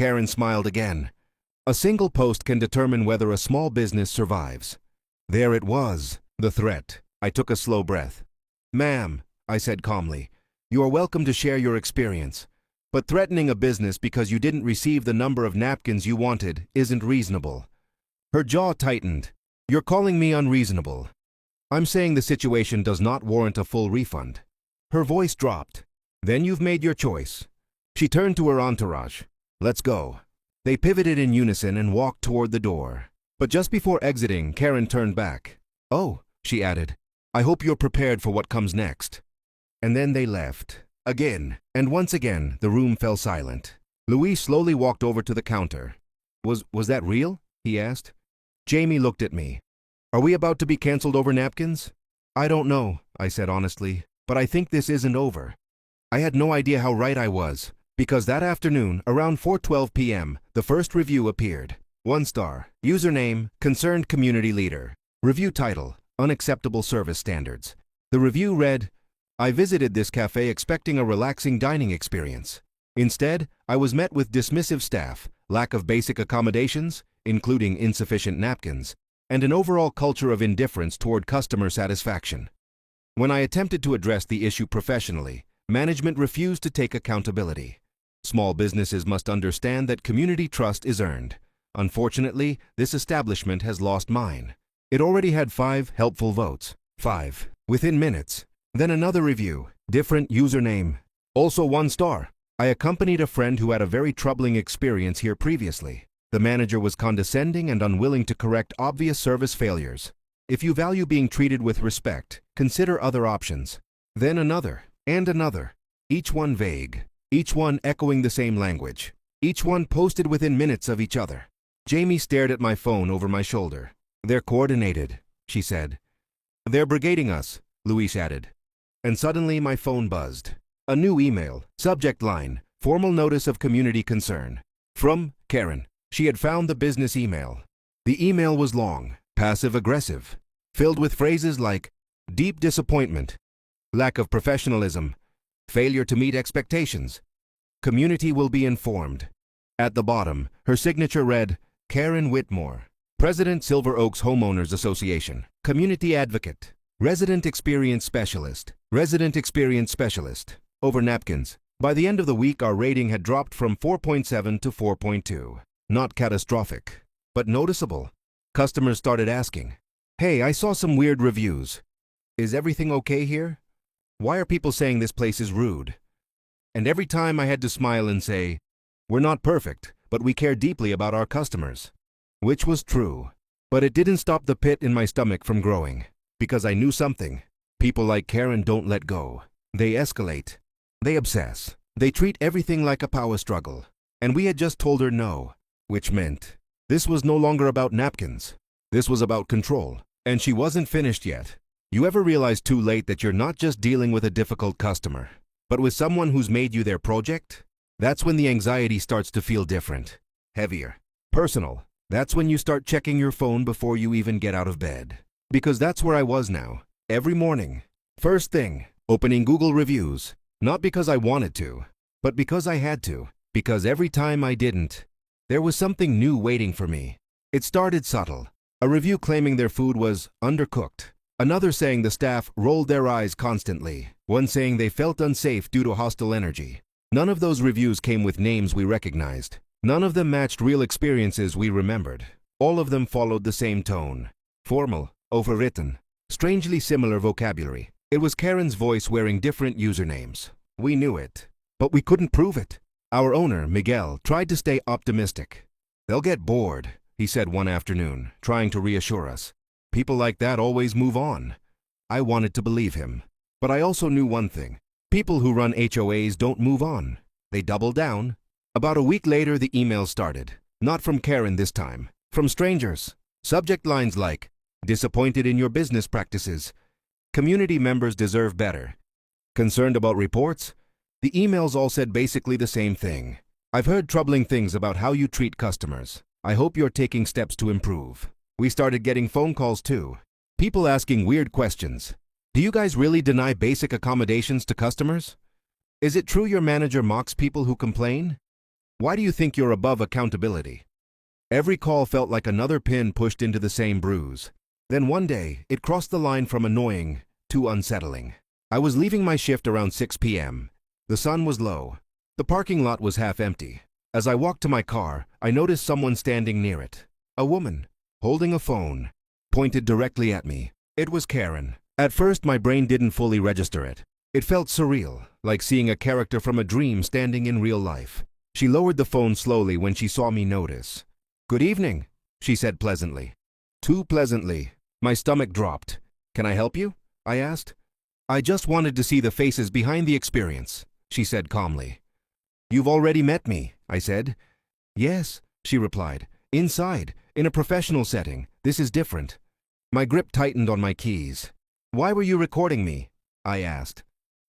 Karen smiled again. A single post can determine whether a small business survives. There it was, the threat. I took a slow breath. "Ma'am," I said calmly, "you are welcome to share your experience. But threatening a business because you didn't receive the number of napkins you wanted isn't reasonable." Her jaw tightened. "You're calling me unreasonable. I'm saying the situation does not warrant a full refund." Her voice dropped. "Then you've made your choice." She turned to her entourage. "Let's go." They pivoted in unison and walked toward the door. But just before exiting, Karen turned back. "Oh," she added, "I hope you're prepared for what comes next." And then they left. Again, and once again, the room fell silent. Louis slowly walked over to the counter. Was that real?" he asked. Jamie looked at me. "Are we about to be canceled over napkins?" "I don't know," I said honestly, "but I think this isn't over." I had no idea how right I was, because that afternoon, around 4:12 p.m., the first review appeared. 1 star. Username, concerned community leader. Review title, unacceptable service standards. The review read, "I visited this cafe expecting a relaxing dining experience. Instead, I was met with dismissive staff, lack of basic accommodations, including insufficient napkins, and an overall culture of indifference toward customer satisfaction." When I attempted to address the issue professionally, management refused to take accountability. Small businesses must understand that community trust is earned. Unfortunately, this establishment has lost mine. It already had 5 helpful votes. 5. Within minutes. Then another review. Different username. Also 1 star. I accompanied a friend who had a very troubling experience here previously. The manager was condescending and unwilling to correct obvious service failures. If you value being treated with respect, consider other options. Then another, and another. Each one vague. Each one echoing the same language. Each one posted within minutes of each other. Jamie stared at my phone over my shoulder. "They're coordinated," she said. "They're brigading us," Luis added. And suddenly my phone buzzed. A new email. Subject line, formal notice of community concern. From Karen. She had found the business email. The email was long, passive-aggressive, filled with phrases like deep disappointment, lack of professionalism, failure to meet expectations. Community will be informed. At the bottom, her signature read, Karen Whitmore, President, Silver Oaks Homeowners Association, Community Advocate, Resident Experience Specialist, over napkins. By the end of the week, our rating had dropped from 4.7 to 4.2. Not catastrophic, but noticeable. Customers started asking, "Hey, I saw some weird reviews. Is everything okay here? Why are people saying this place is rude?" And every time I had to smile and say, "We're not perfect, but we care deeply about our customers." Which was true. But it didn't stop the pit in my stomach from growing. Because I knew something. People like Karen don't let go. They escalate. They obsess. They treat everything like a power struggle. And we had just told her no. Which meant, this was no longer about napkins. This was about control. And she wasn't finished yet. You ever realize too late that you're not just dealing with a difficult customer, but with someone who's made you their project? That's when the anxiety starts to feel different. Heavier. Personal. That's when you start checking your phone before you even get out of bed. Because that's where I was now. Every morning. First thing, opening Google reviews. Not because I wanted to, but because I had to. Because every time I didn't, there was something new waiting for me. It started subtle. A review claiming their food was undercooked. Another saying the staff rolled their eyes constantly. One saying they felt unsafe due to hostile energy. None of those reviews came with names we recognized. None of them matched real experiences we remembered. All of them followed the same tone. Formal, overwritten, strangely similar vocabulary. It was Karen's voice wearing different usernames. We knew it, but we couldn't prove it. Our owner, Miguel, tried to stay optimistic. "They'll get bored," he said one afternoon, trying to reassure us. "People like that always move on." I wanted to believe him. But I also knew one thing. People who run HOAs don't move on. They double down. About a week later, the emails started. Not from Karen this time. From strangers. Subject lines like, "Disappointed in your business practices. Community members deserve better. Concerned about reports?" The emails all said basically the same thing. "I've heard troubling things about how you treat customers. I hope you're taking steps to improve." We started getting phone calls too. People asking weird questions. "Do you guys really deny basic accommodations to customers? Is it true your manager mocks people who complain? Why do you think you're above accountability? Every call felt like another pin pushed into the same bruise. Then one day, it crossed the line from annoying to unsettling. I was leaving my shift around 6 p.m. The sun was low. The parking lot was half empty. As I walked to my car, I noticed someone standing near it. A woman, holding a phone, pointed directly at me. It was Karen. At first, my brain didn't fully register it. It felt surreal, like seeing a character from a dream standing in real life. She lowered the phone slowly when she saw me notice. "Good evening," she said pleasantly. Too pleasantly. My stomach dropped. "Can I help you?" I asked. "I just wanted to see the faces behind the experience," she said calmly. "You've already met me," I said. "Yes," she replied. "Inside, in a professional setting. This is different." My grip tightened on my keys. "Why were you recording me?" I asked.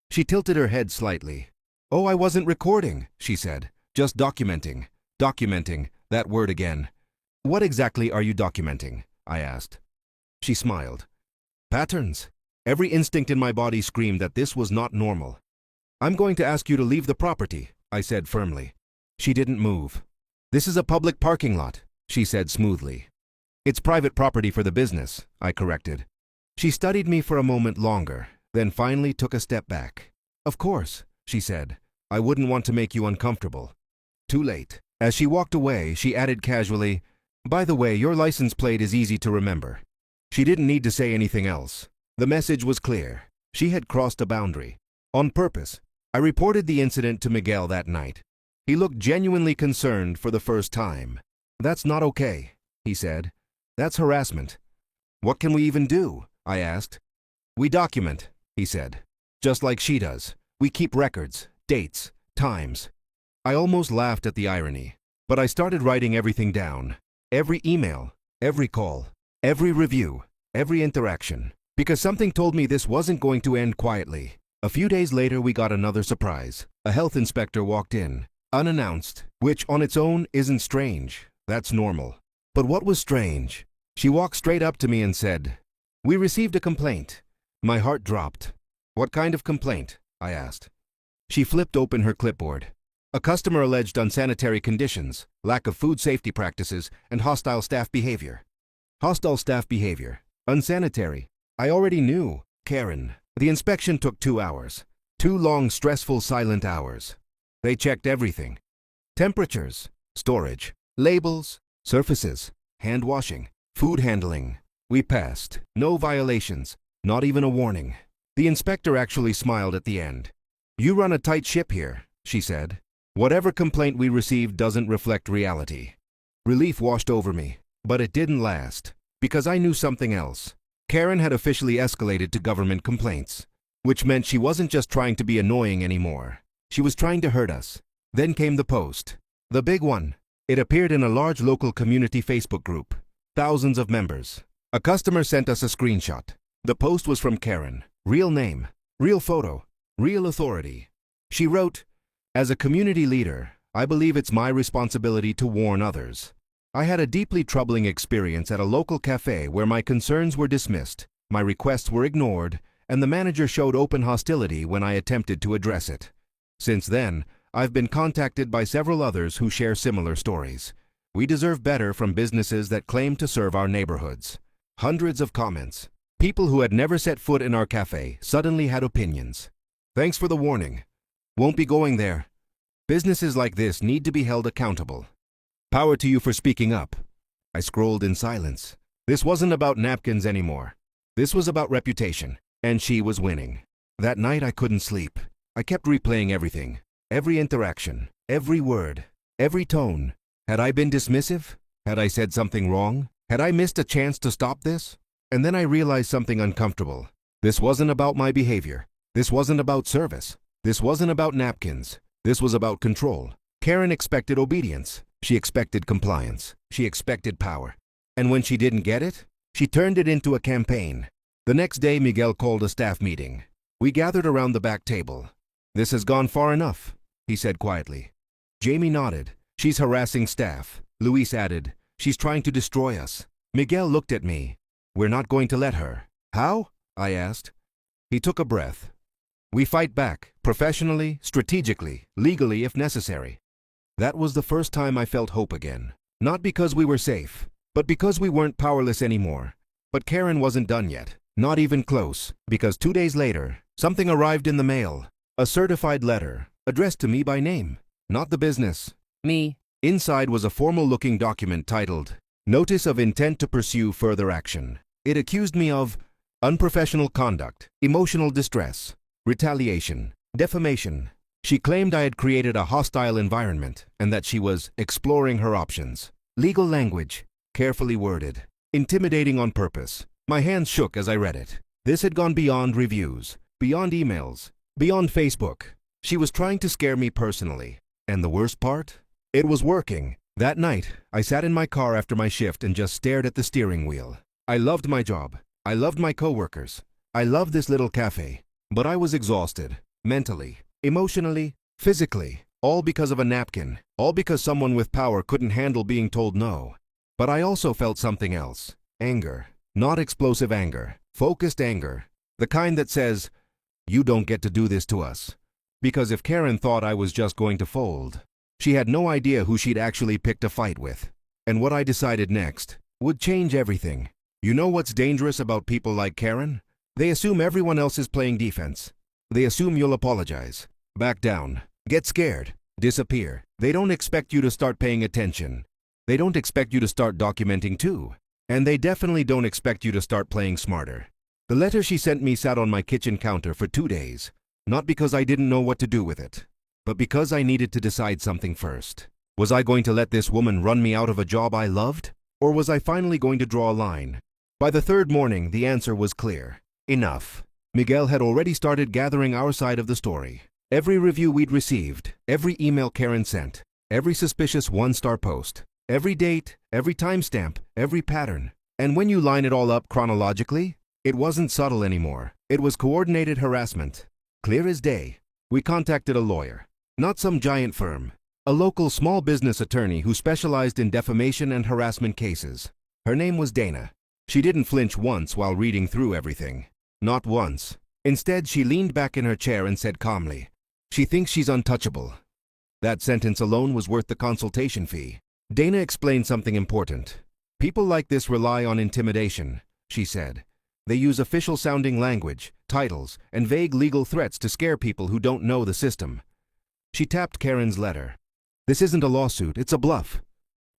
She tilted her head slightly. "Oh, I wasn't recording," she said. "Just documenting." Documenting, that word again. "What exactly are you documenting?" I asked. She smiled. "Patterns." Every instinct in my body screamed that this was not normal. "I'm going to ask you to leave the property," I said firmly. She didn't move. "This is a public parking lot," she said smoothly. "It's private property for the business," I corrected. She studied me for a moment longer, then finally took a step back. "Of course," she said. "I wouldn't want to make you uncomfortable." Too late. As she walked away, she added casually, "By the way, your license plate is easy to remember." She didn't need to say anything else. The message was clear. She had crossed a boundary. On purpose, I reported the incident to Miguel that night. He looked genuinely concerned for the first time. "That's not okay," he said. "That's harassment." "What can we even do?" I asked. "We document," he said. "Just like she does. We keep records, dates, times." I almost laughed at the irony, but I started writing everything down. Every email, every call, every review, every interaction. Because something told me this wasn't going to end quietly. A few days later, we got another surprise. A health inspector walked in, unannounced, which on its own isn't strange. That's normal. But what was strange? She walked straight up to me and said, "We received a complaint." My heart dropped. "What kind of complaint?" I asked. She flipped open her clipboard. A customer alleged unsanitary conditions, lack of food safety practices, and hostile staff behavior. Hostile staff behavior. Unsanitary. I already knew. Karen. The inspection took 2 hours. 2 long, stressful, silent hours. They checked everything. Temperatures, storage, labels, surfaces, hand washing, food handling. We passed. No violations. Not even a warning. The inspector actually smiled at the end. "You run a tight ship here," she said. "Whatever complaint we received doesn't reflect reality." Relief washed over me, but it didn't last, because I knew something else. Karen had officially escalated to government complaints, which meant she wasn't just trying to be annoying anymore. She was trying to hurt us. Then came the post. The big one. It appeared in a large local community Facebook group. Thousands of members. A customer sent us a screenshot. The post was from Karen. Real name, real photo, real authority. She wrote, "As a community leader, I believe it's my responsibility to warn others. I had a deeply troubling experience at a local cafe where my concerns were dismissed, my requests were ignored, and the manager showed open hostility when I attempted to address it. Since then, I've been contacted by several others who share similar stories. We deserve better from businesses that claim to serve our neighborhoods." Hundreds of comments. People who had never set foot in our cafe suddenly had opinions. "Thanks for the warning. Won't be going there. Businesses like this need to be held accountable. Power to you for speaking up." I scrolled in silence. This wasn't about napkins anymore. This was about reputation, and she was winning. That night I couldn't sleep. I kept replaying everything. Every interaction, every word, every tone. Had I been dismissive? Had I said something wrong? Had I missed a chance to stop this? And then I realized something uncomfortable. This wasn't about my behavior. This wasn't about service. This wasn't about napkins. This was about control. Karen expected obedience. She expected compliance. She expected power. And when she didn't get it, she turned it into a campaign. The next day, Miguel called a staff meeting. We gathered around the back table. "This has gone far enough," he said quietly. Jamie nodded. "She's harassing staff." Luis added, "She's trying to destroy us." Miguel looked at me. "We're not going to let her." "How?" I asked. He took a breath. "We fight back, professionally, strategically, legally if necessary." That was the first time I felt hope again. Not because we were safe, but because we weren't powerless anymore. But Karen wasn't done yet. Not even close, because 2 days later, something arrived in the mail. A certified letter, addressed to me by name, not the business. Me. Inside was a formal-looking document titled, Notice of Intent to Pursue Further Action. It accused me of unprofessional conduct, emotional distress, retaliation, defamation. She claimed I had created a hostile environment and that she was exploring her options. Legal language, carefully worded, intimidating on purpose. My hands shook as I read it. This had gone beyond reviews, beyond emails, beyond Facebook. She was trying to scare me personally. And the worst part? It was working. That night, I sat in my car after my shift and just stared at the steering wheel. I loved my job. I loved my coworkers. I loved this little cafe. But I was exhausted, mentally, emotionally, physically, all because of a napkin, all because someone with power couldn't handle being told no. But I also felt something else. Anger. Not explosive anger. Focused anger. The kind that says, you don't get to do this to us. Because if Karen thought I was just going to fold, she had no idea who she'd actually picked a fight with. And what I decided next would change everything. You know what's dangerous about people like Karen? They assume everyone else is playing defense. They assume you'll apologize, back down, get scared, disappear. They don't expect you to start paying attention. They don't expect you to start documenting too. And they definitely don't expect you to start playing smarter. The letter she sent me sat on my kitchen counter for 2 days. Not because I didn't know what to do with it, but because I needed to decide something first. Was I going to let this woman run me out of a job I loved? Or was I finally going to draw a line? By the third morning, the answer was clear. Enough. Miguel had already started gathering our side of the story. Every review we'd received, every email Karen sent, every suspicious 1-star post, every date, every timestamp, every pattern. And when you line it all up chronologically, it wasn't subtle anymore. It was coordinated harassment. Clear as day. We contacted a lawyer. Not some giant firm. A local small business attorney who specialized in defamation and harassment cases. Her name was Dana. She didn't flinch once while reading through everything. Not once. Instead, she leaned back in her chair and said calmly, "She thinks she's untouchable." That sentence alone was worth the consultation fee. Dana explained something important. People like this rely on intimidation, she said. They use official-sounding language, titles, and vague legal threats to scare people who don't know the system. She tapped Karen's letter. "This isn't a lawsuit, it's a bluff."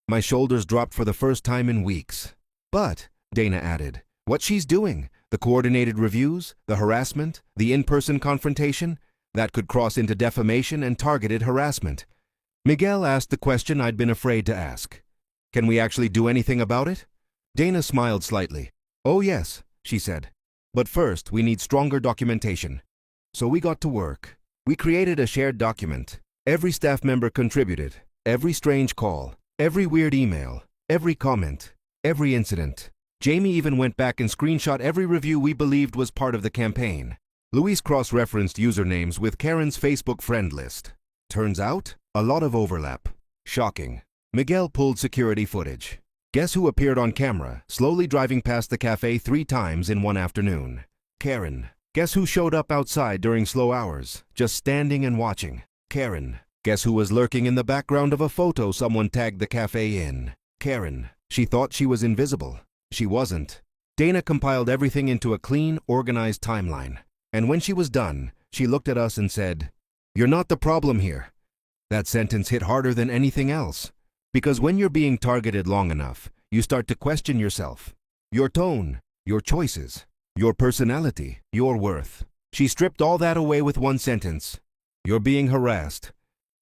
My shoulders dropped for the first time in weeks. "But," Dana added, "what she's doing, the coordinated reviews, the harassment, the in-person confrontation, that could cross into defamation and targeted harassment." Miguel asked the question I'd been afraid to ask. "Can we actually do anything about it?" Dana smiled slightly. "Oh yes," she said. "But first, we need stronger documentation." So we got to work. We created a shared document. Every staff member contributed. Every strange call, every weird email, every comment, every incident. Jamie even went back and screenshot every review we believed was part of the campaign. Luis cross-referenced usernames with Karen's Facebook friend list. Turns out, a lot of overlap. Shocking. Miguel pulled security footage. Guess who appeared on camera, slowly driving past the cafe 3 times in one afternoon? Karen. Guess who showed up outside during slow hours, just standing and watching? Karen. Guess who was lurking in the background of a photo someone tagged the cafe in? Karen. She thought she was invisible. She wasn't. Dana compiled everything into a clean, organized timeline. And when she was done, she looked at us and said, "You're not the problem here." That sentence hit harder than anything else. Because when you're being targeted long enough, you start to question yourself. Your tone, your choices, your personality, your worth. She stripped all that away with one sentence. "You're being harassed."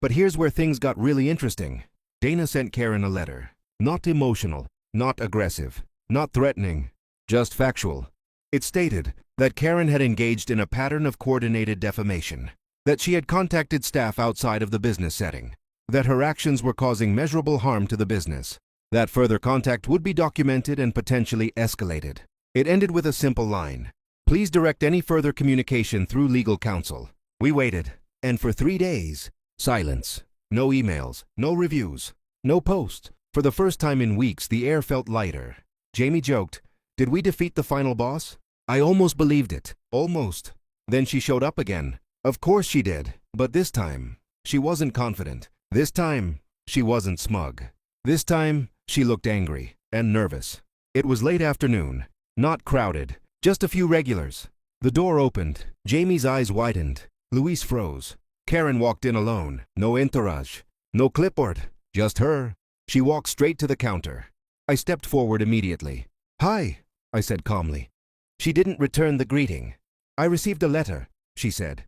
But here's where things got really interesting. Dana sent Karen a letter. Not emotional, not aggressive, not threatening, just factual. It stated that Karen had engaged in a pattern of coordinated defamation, that she had contacted staff outside of the business setting, that her actions were causing measurable harm to the business, that further contact would be documented and potentially escalated. It ended with a simple line. "Please direct any further communication through legal counsel." We waited, and for 3 days, silence. No emails, no reviews, no posts. For the first time in weeks, the air felt lighter. Jamie joked, "Did we defeat the final boss?" I almost believed it. Almost. Then she showed up again. Of course she did. But this time, she wasn't confident. This time, she wasn't smug. This time, she looked angry and nervous. It was late afternoon, not crowded, just a few regulars. The door opened. Jamie's eyes widened. Louise froze. Karen walked in alone. No entourage. No clipboard. Just her. She walked straight to the counter. I stepped forward immediately. "Hi," I said calmly. She didn't return the greeting. "I received a letter," she said.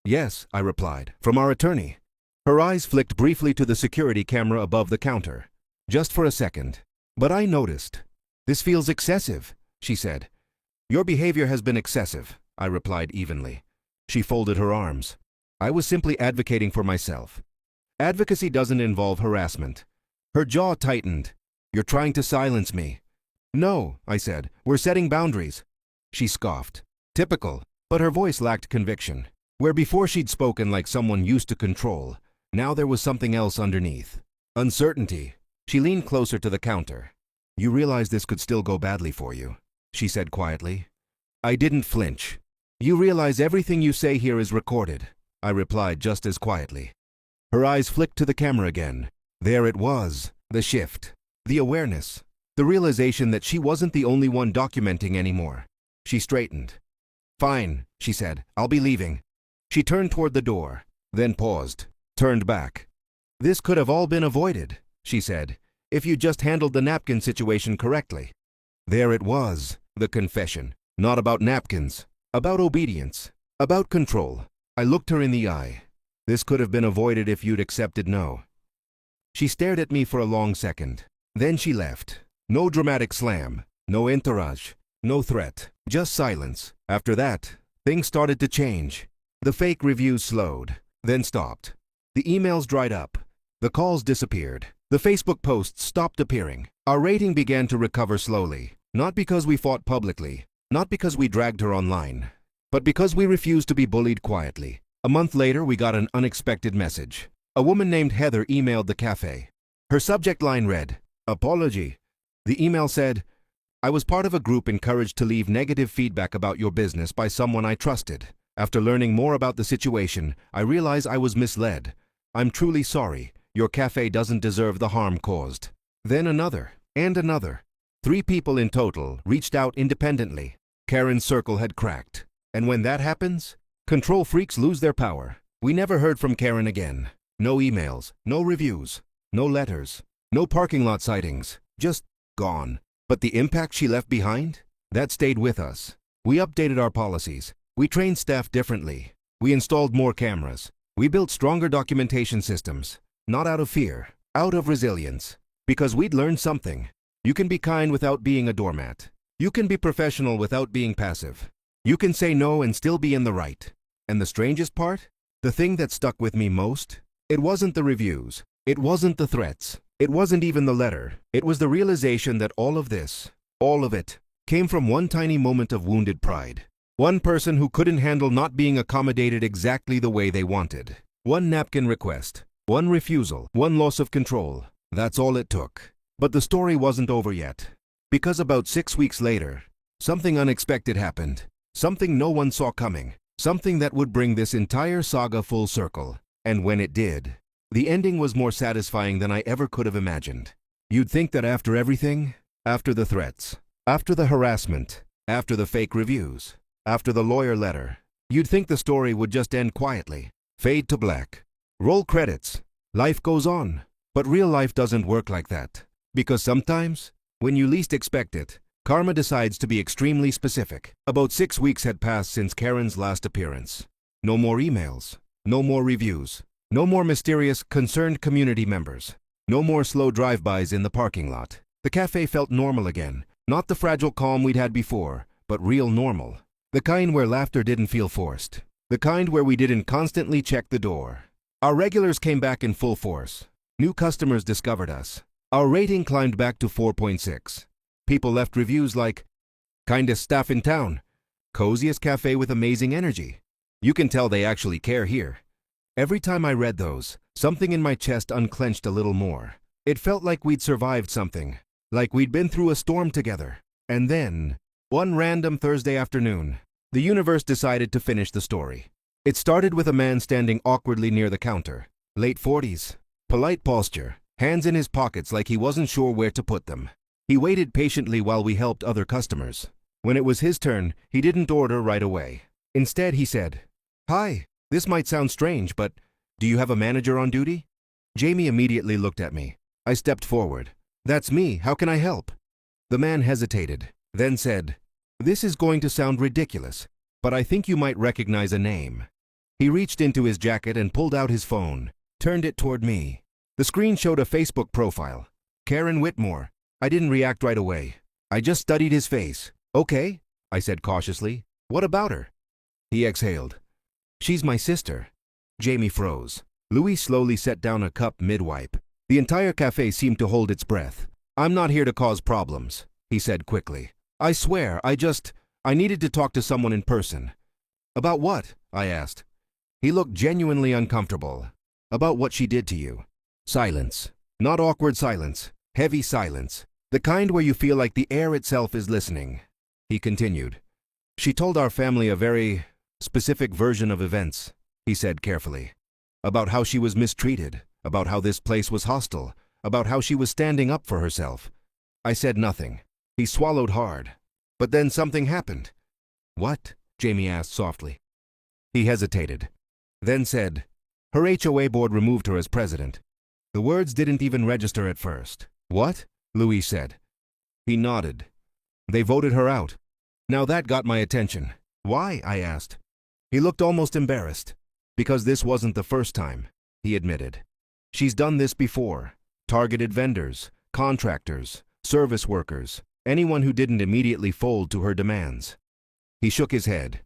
"Yes," I replied, "from our attorney." Her eyes flicked briefly to the security camera above the counter. Just for a second. "But I noticed." "This feels excessive," she said. "Your behavior has been excessive," I replied evenly. She folded her arms. "I was simply advocating for myself. Advocacy doesn't involve harassment." Her jaw tightened. "You're trying to silence me." "No," I said. "We're setting boundaries." She scoffed. Typical, but her voice lacked conviction. Where before she'd spoken like someone used to control, now there was something else underneath. Uncertainty. She leaned closer to the counter. "You realize this could still go badly for you," she said quietly. I didn't flinch. "You realize everything you say here is recorded," I replied just as quietly. Her eyes flicked to the camera again. There it was, the shift, the awareness, the realization that she wasn't the only one documenting anymore. She straightened. "Fine," she said. "I'll be leaving." She turned toward the door, then paused, turned back. "This could have all been avoided," she said, "if you just handled the napkin situation correctly." There it was, the confession. Not about napkins, about obedience, about control. I looked her in the eye. "This could have been avoided if you'd accepted no." She stared at me for a long second. Then she left. No dramatic slam, no entourage, no threat, just silence. After that, things started to change. The fake reviews slowed, then stopped. The emails dried up. The calls disappeared. The Facebook posts stopped appearing. Our rating began to recover slowly, not because we fought publicly, not because we dragged her online, but because we refused to be bullied quietly. A month later, we got an unexpected message. A woman named Heather emailed the cafe. Her subject line read, "Apology." The email said, "I was part of a group encouraged to leave negative feedback about your business by someone I trusted. After learning more about the situation, I realize I was misled. I'm truly sorry. Your cafe doesn't deserve the harm caused." Then another, and another. 3 people in total reached out independently. Karen's circle had cracked. And when that happens, control freaks lose their power. We never heard from Karen again. No emails, no reviews, no letters, no parking lot sightings. Just gone. But the impact she left behind? That stayed with us. We updated our policies. We trained staff differently. We installed more cameras. We built stronger documentation systems. Not out of fear, out of resilience. Because we'd learned something. You can be kind without being a doormat. You can be professional without being passive. You can say no and still be in the right. And the strangest part? The thing that stuck with me most? It wasn't the reviews. It wasn't the threats. It wasn't even the letter. It was the realization that all of this, all of it, came from one tiny moment of wounded pride. One person who couldn't handle not being accommodated exactly the way they wanted. One napkin request. One refusal. One loss of control. That's all it took. But the story wasn't over yet. Because about 6 weeks later, something unexpected happened. Something no one saw coming. Something that would bring this entire saga full circle. And when it did, the ending was more satisfying than I ever could have imagined. You'd think that after everything, after the threats, after the harassment, after the fake reviews, after the lawyer letter, you'd think the story would just end quietly, fade to black, roll credits, life goes on. But real life doesn't work like that. Because sometimes, when you least expect it, karma decides to be extremely specific. About 6 weeks had passed since Karen's last appearance. No more emails, no more reviews, no more mysterious, concerned community members, no more slow drive-bys in the parking lot. The cafe felt normal again, not the fragile calm we'd had before, but real normal. The kind where laughter didn't feel forced. The kind where we didn't constantly check the door. Our regulars came back in full force. New customers discovered us. Our rating climbed back to 4.6. People left reviews like, "Kindest staff in town. Coziest cafe with amazing energy. You can tell they actually care here." Every time I read those, something in my chest unclenched a little more. It felt like we'd survived something. Like we'd been through a storm together. And then, one random Thursday afternoon, the universe decided to finish the story. It started with a man standing awkwardly near the counter. Late 40s. Polite posture, hands in his pockets like he wasn't sure where to put them. He waited patiently while we helped other customers. When it was his turn, he didn't order right away. Instead, he said, "Hi, this might sound strange, but do you have a manager on duty?" Jamie immediately looked at me. I stepped forward. "That's me. How can I help?" The man hesitated, then said, "This is going to sound ridiculous, but I think you might recognize a name." He reached into his jacket and pulled out his phone, turned it toward me. The screen showed a Facebook profile. Karen Whitmore. I didn't react right away. I just studied his face. "Okay," I said cautiously. "What about her?" He exhaled. "She's my sister." Jamie froze. Louis slowly set down a cup mid-wipe. The entire cafe seemed to hold its breath. "I'm not here to cause problems," he said quickly. "I swear, I needed to talk to someone in person." "About what?" I asked. He looked genuinely uncomfortable. "About what she did to you." Silence. Not awkward silence. Heavy silence. The kind where you feel like the air itself is listening. He continued. "She told our family a very specific version of events," he said carefully. "About how she was mistreated, about how this place was hostile, about how she was standing up for herself." I said nothing. He swallowed hard. "But then something happened." "What?" Jamie asked softly. He hesitated, then said, "Her HOA board removed her as president." The words didn't even register at first. "What?" Louis said. He nodded. "They voted her out." Now that got my attention. "Why?" I asked. He looked almost embarrassed. "Because this wasn't the first time," he admitted. "She's done this before. Targeted vendors, contractors, service workers, anyone who didn't immediately fold to her demands." He shook his head.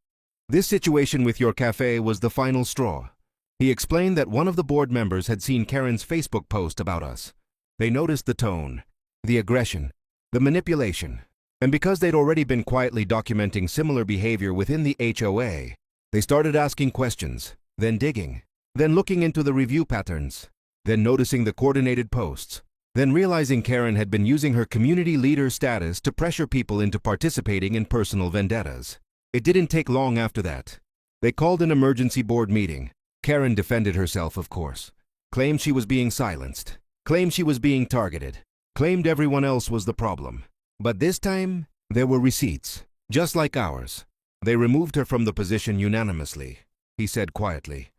"This situation with your cafe was the final straw." He explained that one of the board members had seen Karen's Facebook post about us. They noticed the tone, the aggression, the manipulation, and because they'd already been quietly documenting similar behavior within the HOA, they started asking questions, then digging, then looking into the review patterns, then noticing the coordinated posts, then realizing Karen had been using her community leader status to pressure people into participating in personal vendettas. It didn't take long after that. They called an emergency board meeting. Karen defended herself, of course, claimed she was being silenced, claimed she was being targeted, claimed everyone else was the problem. But this time, there were receipts, just like ours. They removed her from the position unanimously, he said quietly.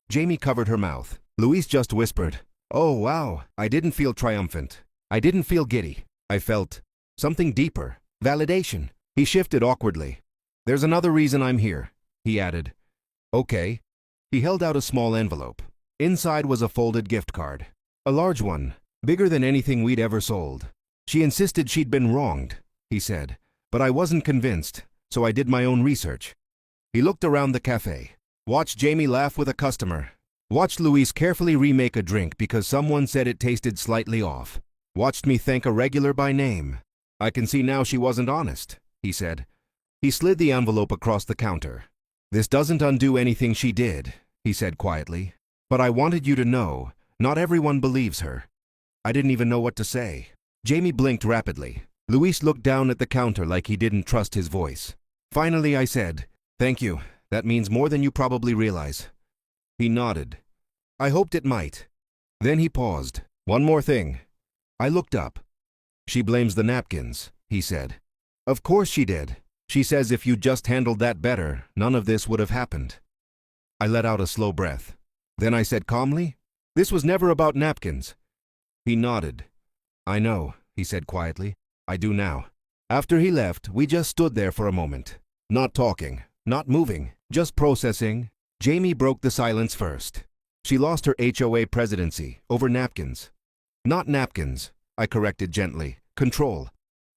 Jamie covered her mouth. Louise just whispered, "Oh, wow." I didn't feel triumphant. I didn't feel giddy. I felt something deeper. Validation. He shifted awkwardly. "There's another reason I'm here," he added. "Okay." He held out a small envelope. Inside was a folded gift card. A large one, bigger than anything we'd ever sold. "She insisted she'd been wronged," he said, "but I wasn't convinced, so I did my own research." He looked around the cafe, watched Jamie laugh with a customer, watched Louise carefully remake a drink because someone said it tasted slightly off, watched me thank a regular by name. "I can see now she wasn't honest," he said. He slid the envelope across the counter. "This doesn't undo anything she did," he said quietly. "But I wanted you to know, not everyone believes her." I didn't even know what to say. Jamie blinked rapidly. Luis looked down at the counter like he didn't trust his voice. Finally, I said, "Thank you. That means more than you probably realize." He nodded. "I hoped it might." Then he paused. "One more thing." I looked up. "She blames the napkins," he said. "Of course she did. She says if you'd just handled that better, none of this would have happened." I let out a slow breath. Then I said calmly, "This was never about napkins." He nodded. "I know," he said quietly. "I do now." After he left, we just stood there for a moment. Not talking, not moving, just processing. Jamie broke the silence first. "She lost her HOA presidency over napkins." "Not napkins," I corrected gently. "Control."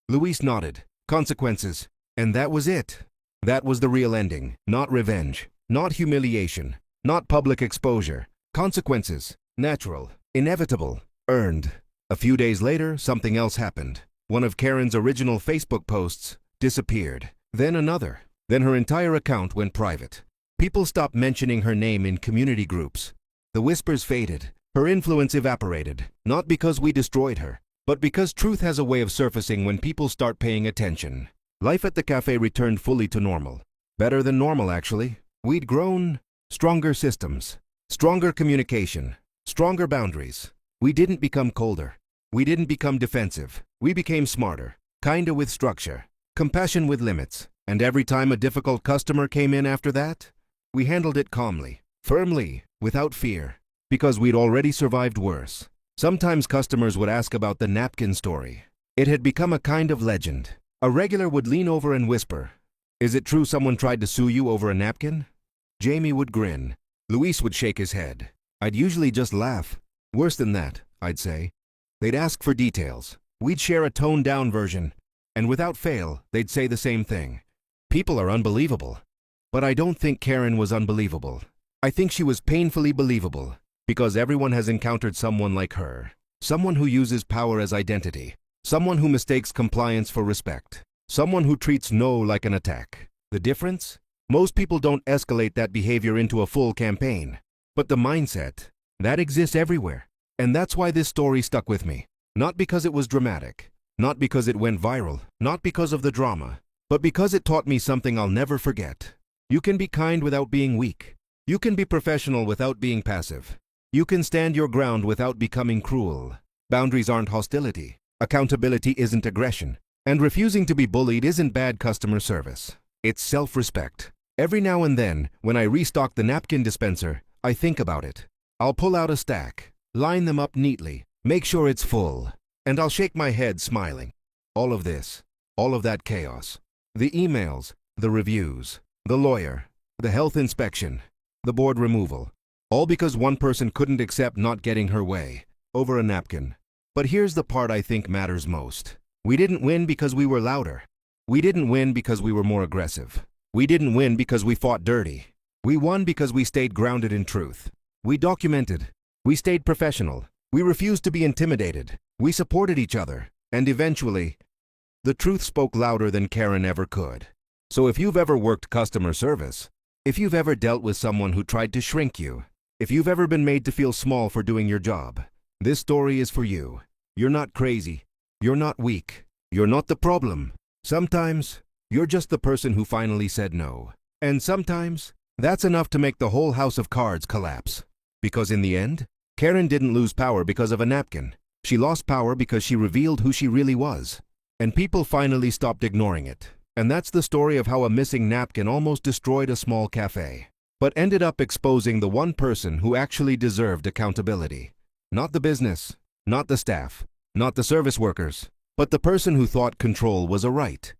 Luis nodded. "Consequences." And that was it. That was the real ending. Not revenge. Not humiliation. Not public exposure. Consequences. Natural. Inevitable. Earned. A few days later, something else happened. One of Karen's original Facebook posts disappeared. Then another. Then her entire account went private. People stopped mentioning her name in community groups. The whispers faded. Her influence evaporated. Not because we destroyed her, but because truth has a way of surfacing when people start paying attention. Life at the cafe returned fully to normal. Better than normal, actually. We'd grown. Stronger systems. Stronger communication. Stronger boundaries. We didn't become colder. We didn't become defensive. We became smarter, kinder with structure, compassion with limits. And every time a difficult customer came in after that, we handled it calmly, firmly, without fear, because we'd already survived worse. Sometimes customers would ask about the napkin story. It had become a kind of legend. A regular would lean over and whisper, "Is it true someone tried to sue you over a napkin?" Jamie would grin. Luis would shake his head. I'd usually just laugh. Worse than that, I'd say. They'd ask for details. We'd share a toned-down version. And without fail, they'd say the same thing. People are unbelievable. But I don't think Karen was unbelievable. I think she was painfully believable, because everyone has encountered someone like her. Someone who uses power as identity. Someone who mistakes compliance for respect. Someone who treats no like an attack. The difference? Most people don't escalate that behavior into a full campaign. But the mindset, that exists everywhere. And that's why this story stuck with me. Not because it was dramatic. Not because it went viral. Not because of the drama. But because it taught me something I'll never forget. You can be kind without being weak. You can be professional without being passive. You can stand your ground without becoming cruel. Boundaries aren't hostility. Accountability isn't aggression. And refusing to be bullied isn't bad customer service. It's self-respect. Every now and then, when I restock the napkin dispenser, I think about it. I'll pull out a stack, line them up neatly, make sure it's full, and I'll shake my head smiling. All of this, all of that chaos. The emails, the reviews, the lawyer, the health inspection, the board removal. All because one person couldn't accept not getting her way over a napkin. But here's the part I think matters most. We didn't win because we were louder. We didn't win because we were more aggressive. We didn't win because we fought dirty. We won because we stayed grounded in truth. We documented. We stayed professional. We refused to be intimidated. We supported each other. And eventually, the truth spoke louder than Karen ever could. So if you've ever worked customer service, if you've ever dealt with someone who tried to shrink you, if you've ever been made to feel small for doing your job, this story is for you. You're not crazy. You're not weak. You're not the problem. Sometimes, you're just the person who finally said no. And sometimes, that's enough to make the whole house of cards collapse. Because in the end, Karen didn't lose power because of a napkin. She lost power because she revealed who she really was. And people finally stopped ignoring it. And that's the story of how a missing napkin almost destroyed a small cafe, but ended up exposing the one person who actually deserved accountability. Not the business, not the staff, not the service workers, but the person who thought control was a right.